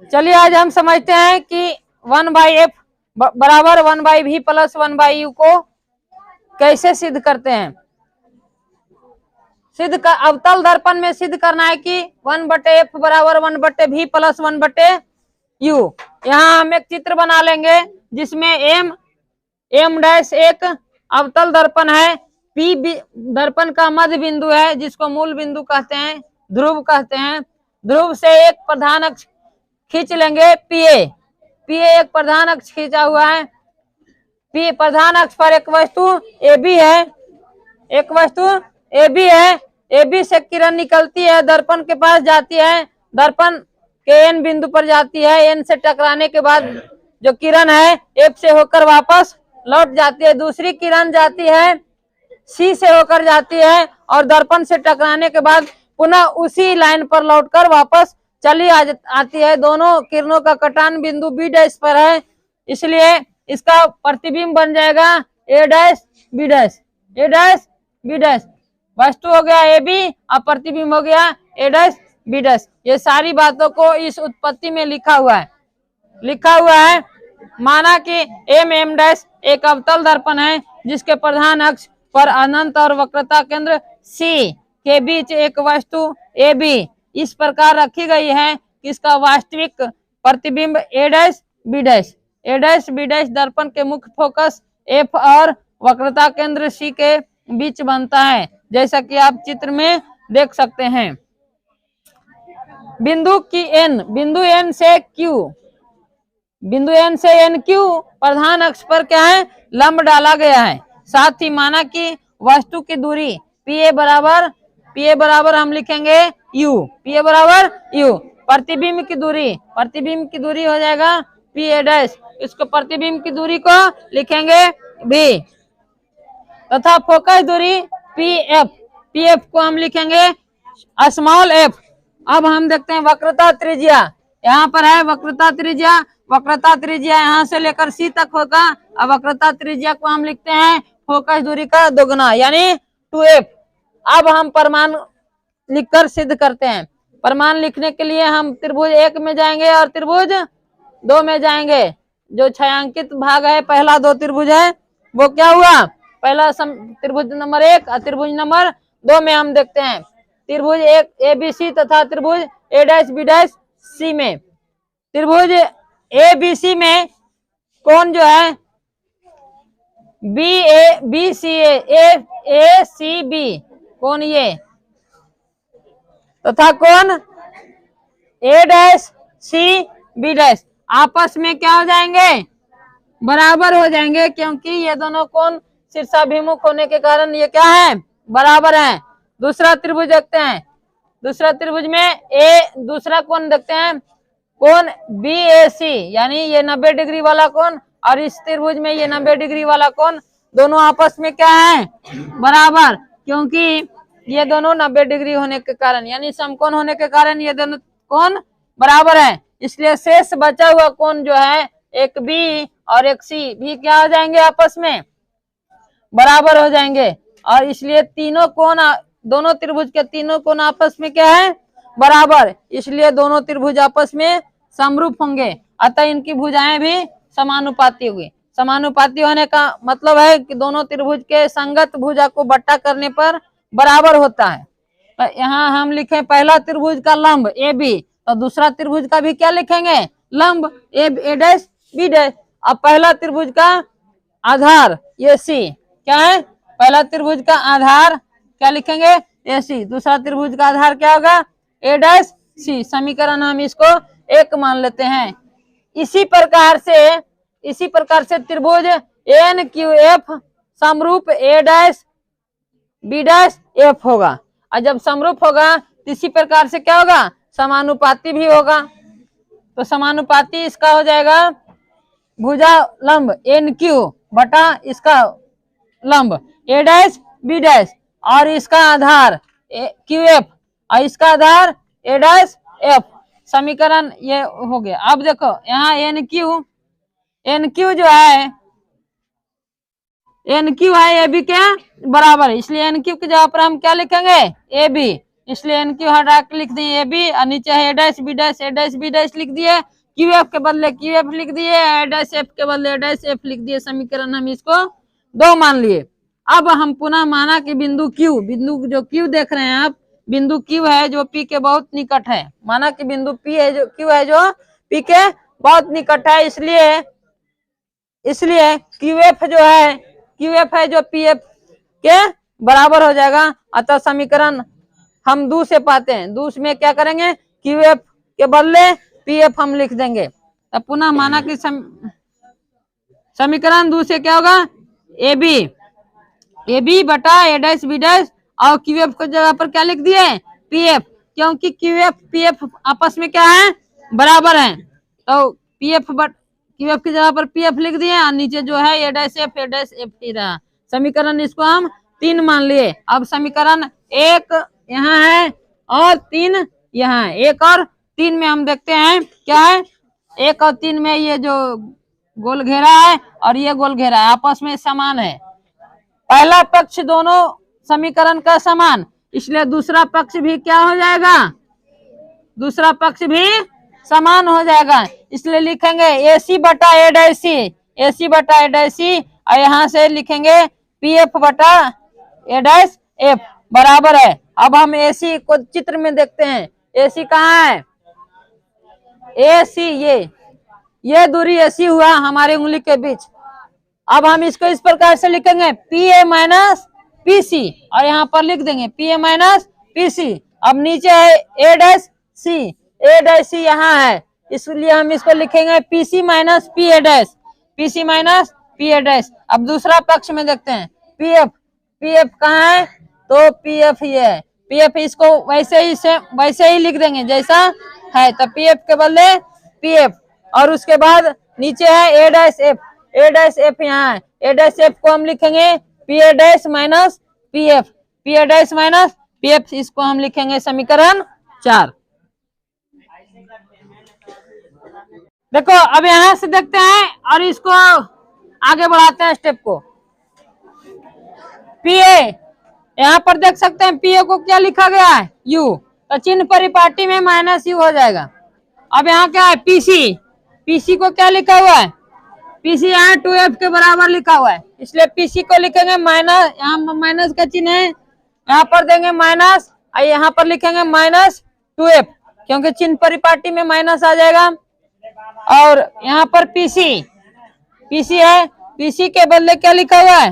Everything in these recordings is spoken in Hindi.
चलिए आज हम समझते हैं कि 1/f बराबर 1/v प्लस 1/u को कैसे सिद्ध करते हैं। अवतल दर्पण में सिद्ध करना है कि 1/f बराबर 1/v प्लस 1/u। यहाँ हम एक चित्र बना लेंगे जिसमें m डैश एक अवतल दर्पण है, p दर्पण का मध्य बिंदु है जिसको मूल बिंदु कहते हैं, ध्रुव कहते हैं। ध्रुव से एक प्रधान अक्ष खींच लेंगे pa एक प्रधान अक्ष खींचा हुआ है। p प्रधान अक्ष पर एक वस्तु AB है, AB से किरण निकलती है, दर्पण के पास जाती है, दर्पण के n बिंदु पर जाती है, n से टकराने के बाद जो किरण है F से होकर वापस लौट जाती है। दूसरी किरण जाती है C से होकर जाती है और दर्पण से टकराने के बाद पुनः उसी लाइन पर लौटकर वापस चली आती है। दोनों किरणों का कटान बिंदु B डैश पर है, इसलिए इसका प्रतिबिंब बन जाएगा A dash B dash, A dash B dash. वस्तु हो गया AB और प्रतिबिंब हो गया A डैश B डैश। ये सारी बातों को इस उत्पत्ति में लिखा हुआ है। माना कि m डैश एक अवतल दर्पण है जिसके प्रधान अक्ष पर अनंत और वक्रता केंद्र C के बीच एक वस्तु AB इस प्रकार रखी गई है कि इसका वास्तविक प्रतिबिंब A dash B dash, A dash B dash दर्पण के मुख्य फोकस F और वक्रता केंद्र C के बीच बनता है, जैसा कि आप चित्र में देख सकते हैं। बिंदु N से NQ प्रधान अक्ष पर क्या है, लंब डाला गया है। साथ ही माना कि वस्तु की दूरी PA बराबर हम लिखेंगे U, PA बराबर U। प्रतिबिंब की दूरी हो जाएगा PA डैश, इसको प्रतिबिंब की दूरी को लिखेंगे B तथा फोकस दूरी PF को हम लिखेंगे स्मॉल f। अब हम देखते हैं वक्रता त्रिज्या, यहाँ पर है वक्रता त्रिज्या यहाँ से लेकर C तक होगा। अब वक्रता त्रिज्या को हम लिखते हैं फोकस दूरी का दोगुना यानी 2f। अब हम परिमाण लिखकर सिद्ध करते हैं। परिमाण लिखने के लिए हम त्रिभुज 1 में जाएंगे और त्रिभुज 2 में जाएंगे। जो छायांकित भाग है पहला 2 त्रिभुज है वो क्या हुआ, पहला त्रिभुज नंबर 1 और त्रिभुज नंबर 2 में हम देखते हैं त्रिभुज 1 ABC तथा त्रिभुज A dash B dash C में। त्रिभुज ABC में कोण जो है ACB कोण ये तथा कोण A dash C B dash आपस में क्या हो जाएंगे, बराबर हो जाएंगे, क्योंकि ये दोनों कोण शीर्षाभिमुख होने के कारण ये क्या है, बराबर है। दूसरा त्रिभुज देखते हैं। दूसरा त्रिभुज में दूसरा कोण देखते हैं, कोण BAC यानी ये 90 डिग्री वाला कोण और इस त्रिभुज में ये 90 डिग्री वाला कोण दोनों आपस में क्या है, बराबर, क्योंकि ये दोनों 90 डिग्री होने के कारण यानी समकोण होने के कारण ये दोनों कोण बराबर है। इसलिए शेष बचा हुआ कोण जो है एक B और एक C भी क्या हो जाएंगे, आपस में बराबर हो जाएंगे। और इसलिए दोनों त्रिभुज के तीनों कोण आपस में क्या है, बराबर, इसलिए दोनों त्रिभुज आपस में समरूप होंगे। अतः इनकी भुजाएं भी समानुपाती होगी। समानुपाती होने का मतलब है कि दोनों त्रिभुज के संगत भुजा को बट्टा करने पर बराबर होता है। तो यहाँ हम लिखें पहला त्रिभुज का लंब AB, तो दूसरा त्रिभुज का भी क्या लिखेंगे, लंब A डैश B डैश। अब पहला त्रिभुज का आधार ये C क्या है, पहला त्रिभुज का आधार क्या लिखेंगे AC, दूसरा त्रिभुज का आधार क्या होगा A डैश C। समीकरण हम इसको 1 मान लेते हैं। इसी प्रकार से त्रिभुज NQF समरूप A dash B dash F होगा, और जब समरूप होगा तो इसी प्रकार से क्या होगा, समानुपाती भी होगा। तो समानुपाती इसका हो जाएगा भुजा लंब NQ बटा इसका लंब A डैश B डैश और इसका आधार QF और इसका आधार A डैश F। समीकरण ये हो गया। अब देखो यहाँ NQ जो है NQ है AB के बराबर, इसलिए NQ की जगह पर हम क्या लिखेंगे AB। इसलिए एन क्यू हटा के लिख दिए ए बी, और नीचे है ए डैश बी डैश, ए डैश बी डैश लिख दिए, क्यू एफ के बदले क्यू एफ लिख दिए, ए डैश एफ के बदले ए डैश एफ लिख दिए। समीकरण हम इसको 2 मान लिए। अब हम पुनः माना कि बिंदु जो क्यू देख रहे हैं आप, बिंदु क्यू है जो पी के बहुत निकट है। माना कि बिंदु पी है जो क्यू है जो पी के बहुत निकट है, इसलिए क्यू एफ है जो पी एफ के बराबर हो जाएगा। अतः समीकरण हम दू से पाते हैं, दू में क्या करेंगे, क्यू एफ के बदले पी एफ हम लिख देंगे। तब पुनः माना कि समीकरण दू से क्या होगा, ए बी बटा ए डैश बी डैश, और क्यू एफ की जगह पर क्या लिख दिए, पी एफ, क्योंकि क्यू एफ पी एफ आपस में क्या है, बराबर है। तो क्यू एफ की जगह पर पी एफ लिख दिए, और नीचे जो है ए डैश एफ ही रहा। समीकरण इसको हम 3 मान लिए। अब समीकरण 1 यहाँ है और 3 यहाँ है। 1 और 3 में हम देखते हैं क्या है, 1 और 3 में ये जो गोल घेरा है और ये गोल घेरा है आपस में समान है। पहला पक्ष दोनों समीकरण का समान, इसलिए दूसरा पक्ष भी क्या हो जाएगा, दूसरा पक्ष भी समान हो जाएगा। इसलिए लिखेंगे ए सी बटा ए डैश सी, ए सी बटा ए डैश सी, और यहाँ से लिखेंगे पी एफ बटा ए डैश एफ बराबर है। अब हम ए सी को चित्र में देखते हैं, ए सी कहाँ है, ए सी ये दूरी ए सी हुआ हमारी उंगली के बीच। अब हम इसको इस प्रकार से लिखेंगे P A minus P C, और यहाँ पर लिख देंगे P A minus P C. अब नीचे है ए डैश सी यहाँ है, इसलिए हम इसको लिखेंगे P C minus P A dash, P C minus P A dash. अब दूसरा पक्ष में देखते हैं पी एफ कहाँ है, तो पी एफ ये है, पी एफ इसको वैसे ही लिख देंगे जैसा है, तो पी एफ के बदले पी एफ, और उसके बाद नीचे है ए डैश एफ यहाँ है, ए डैश एफ को हम लिखेंगे P A dash minus P F, P A dash minus P F, इसको हम लिखेंगे समीकरण 4। देखो अब यहाँ से देखते हैं और इसको आगे बढ़ाते हैं स्टेप को। पी ए, यहाँ पर देख सकते हैं पी ए को क्या लिखा गया है, यू, तो चिन्ह परिपाटी में माइनस यू हो जाएगा। अब यहाँ क्या है पीसी को क्या लिखा हुआ है, पीसी यहाँ 2f के बराबर लिखा हुआ है, इसलिए पीसी को लिखेंगे माइनस, यहाँ माइनस का चिन्ह है, यहाँ पर देंगे माइनस, और यहाँ पर लिखेंगे माइनस 2f, क्योंकि चिन्ह परिपाटी में माइनस आ जाएगा। और यहाँ पर पीसी है, पीसी के बदले क्या लिखा हुआ है,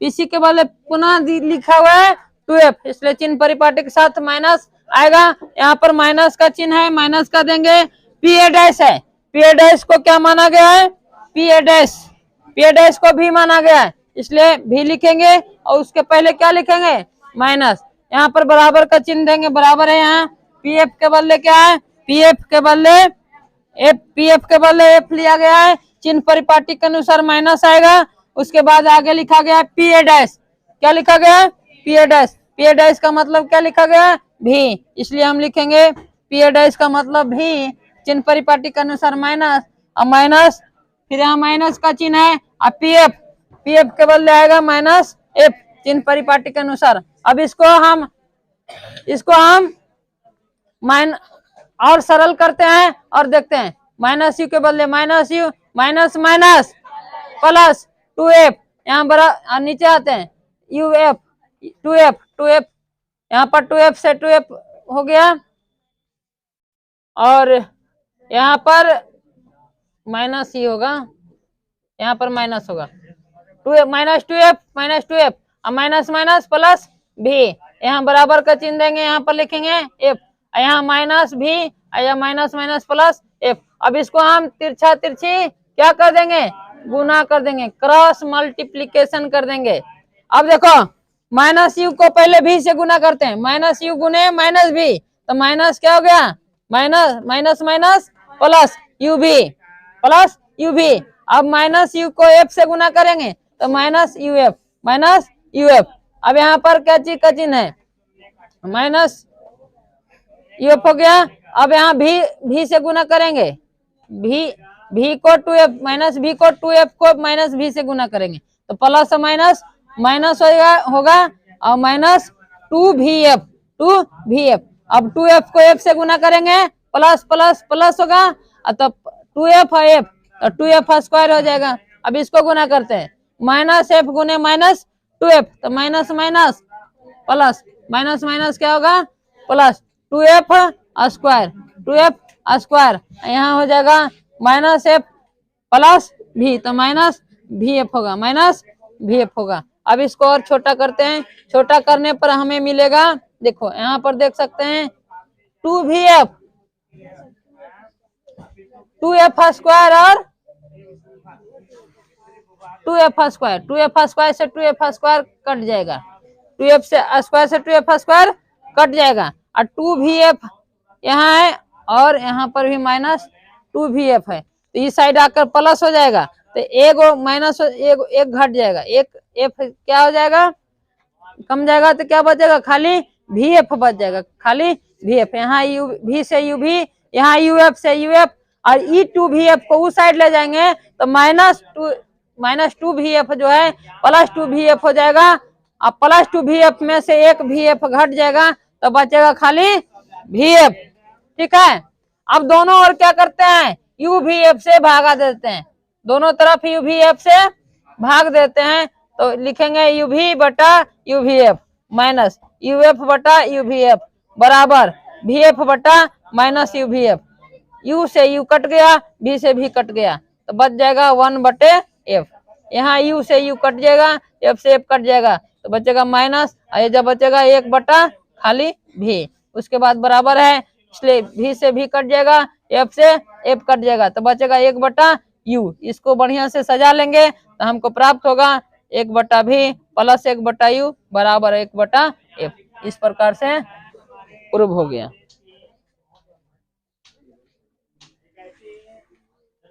पीसी के बदले पुनः लिखा हुआ है 2f, इसलिए चिन्ह परिपाटी के साथ माइनस आएगा। यहाँ पर माइनस का चिन्ह है, माइनस का देंगे, पी ए डैश है, पी ए डैश को क्या माना गया है, पी ए डैश को भी माना गया है, इसलिए भी लिखेंगे, और उसके पहले क्या लिखेंगे, माइनस। यहाँ पर बराबर का चिन्ह देंगे, बराबर है, यहाँ पी एफ के बदले क्या है, पी एफ के बदले एफ लिया गया है, चिन्ह परिपाटी के अनुसार माइनस आएगा। उसके बाद आगे लिखा गया है पी ए डैश, क्या लिखा गया है, पी ए डैश का मतलब क्या लिखा गया है, भी, इसलिए हम लिखेंगे पी ए डैश का मतलब भी, चिन्ह परिपाटी के अनुसार माइनस, और माइनस, फिर यहाँ माइनस का चिन्ह है, और पी एफ के बदले आएगा माइनस एफ, चिन्ह परिपाटी के अनुसार। अब इसको हम और सरल करते हैं और देखते हैं, माइनस यू के बदले minus you, minus minus plus 2f, यहाँ बड़ा नीचे आते हैं यू एफ 2f, यहाँ पर 2f से 2f हो गया, और यहाँ पर माइनस ही होगा, यहाँ पर माइनस होगा, माइनस 2f और माइनस माइनस प्लस भी, यहाँ बराबर का चिन्ह देंगे, यहाँ पर लिखेंगे f, यहाँ माइनस भी, यहाँ माइनस माइनस प्लस f। अब इसको हम तिरछा तिरछी क्या कर देंगे, गुना कर देंगे, क्रॉस मल्टीप्लीकेशन कर देंगे। अब देखो माइनस यू को पहले भी से गुना करते हैं, माइनस यू गुने माइनस भी, तो माइनस क्या हो गया, माइनस माइनस प्लस यू भी। अब माइनस यू को एफ से गुना करेंगे तो माइनस यू एफ। अब यहाँ पर क्या चीज का चिन्ह है, माइनस यू एफ हो गया। अब यहाँ भी से गुना करेंगे, भी को 2f, माइनस भी को 2f को माइनस भी से गुना करेंगे तो प्लस माइनस होगा, और माइनस 2 भी एफ, 2vf। अब 2f को f से गुना करेंगे, प्लस प्लस प्लस होगा, तो 2f है f, तो 2f स्क्वायर हो जाएगा। अब इसको गुना करते हैं, माइनस f गुने माइनस 2f, तो minus minus plus, minus minus क्या होगा plus, 2f square, 2f square, यहाँ हो जाएगा माइनस f प्लस v, तो माइनस vf होगा, माइनस vf होगा। अब इसको और छोटा करते हैं, छोटा करने पर हमें मिलेगा, देखो यहाँ पर देख सकते हैं 2vf, 2f स्क्वायर और 2f स्क्वायर, 2f स्क्वायर से 2f स्क्वायर कट जाएगा, 2f से स्क्वायर से 2f स्क्वायर कट जाएगा, और 2vf यहाँ है और यहाँ पर भी माइनस 2vf है, तो इस साइड आकर प्लस हो जाएगा, तो एक माइनस एक घट जाएगा, एक f क्या हो जाएगा कम जाएगा, तो क्या बचेगा खाली vf बच जाएगा, खाली vf। यहाँ v से uv, यहाँ uf से uf, और e2vf को उस साइड ले जाएंगे तो माइनस 2vf जो है प्लस 2vf हो जाएगा, अब प्लस 2vf में से एक vf घट जाएगा, तो बचेगा खाली vf। ठीक है, अब दोनों और क्या करते हैं, uvf से भागा देते हैं, दोनों तरफ uvf से भाग देते हैं, तो लिखेंगे uv बटा uvf माइनस uf बटा uvf बराबर vf बटा माइनस uvf, u से u कट गया, v से v कट गया, तो बच जाएगा 1 बटे f। यहाँ u से u कट जाएगा, f से f कट जाएगा, तो बचेगा माइनस, और जब बचेगा 1 बटा खाली v, उसके बाद बराबर है, इसलिए v से v कट जाएगा, f से f कट जाएगा, तो बचेगा 1 बटा u। इसको बढ़िया से सजा लेंगे तो हमको प्राप्त होगा 1 बटा v प्लस 1 बटा u बराबर 1 बटा f। इस प्रकार से प्रूव हो गया।